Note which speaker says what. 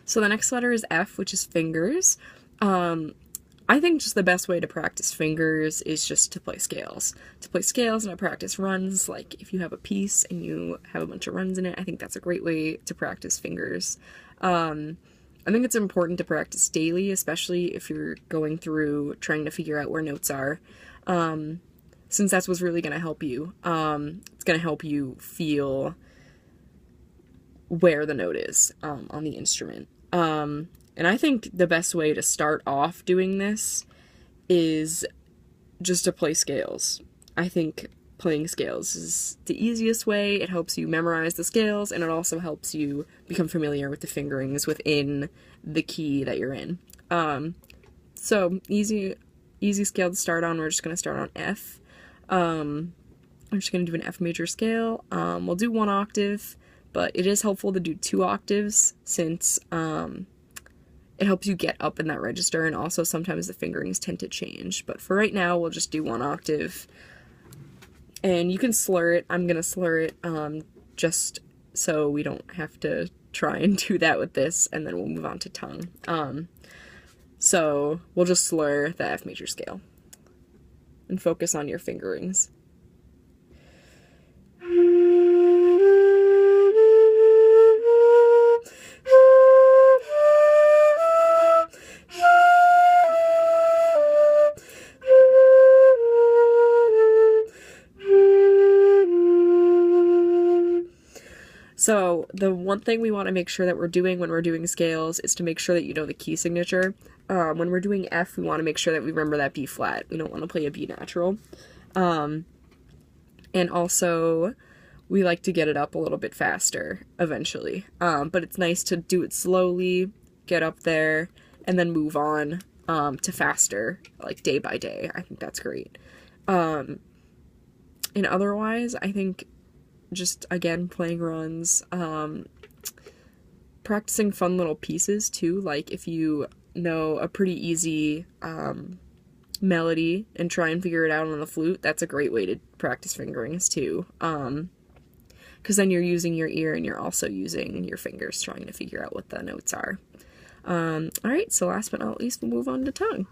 Speaker 1: So the next letter is F, which is fingers. I think just the best way to practice fingers is just to play scales. To play scales and to practice runs, like if you have a piece and you have a bunch of runs in it, I think that's a great way to practice fingers. I think it's important to practice daily, especially if you're going through trying to figure out where notes are, since that's what's really going to help you. It's going to help you feel where the note is on the instrument. And I think the best way to start off doing this is just to play scales. I think playing scales is the easiest way. It helps you memorize the scales, and it also helps you become familiar with the fingerings within the key that you're in. So easy scale to start on. We're just going to start on F. I'm just going to do an F major scale. We'll do 1 octave, but it is helpful to do 2 octaves since it helps you get up in that register, and also sometimes the fingerings tend to change. But for right now, we'll just do 1 octave. And you can slur it. I'm going to slur it just so we don't have to try and do that with this, and then we'll move on to tongue. So we'll just slur the F major scale and focus on your fingerings. So the one thing we want to make sure that we're doing when we're doing scales is to make sure that you know the key signature. When we're doing F, we want to make sure that we remember that B flat. We don't want to play a B natural. And also, we like to get it up a little bit faster eventually. But it's nice to do it slowly, get up there, and then move on to faster, like day by day. I think that's great. And otherwise, I think just, again, playing runs, practicing fun little pieces, too. Like, if you know a pretty easy melody and try and figure it out on the flute, that's a great way to practice fingerings, too. Because then you're using your ear and you're also using your fingers trying to figure out what the notes are. Alright, so last but not least, we'll move on to tongue.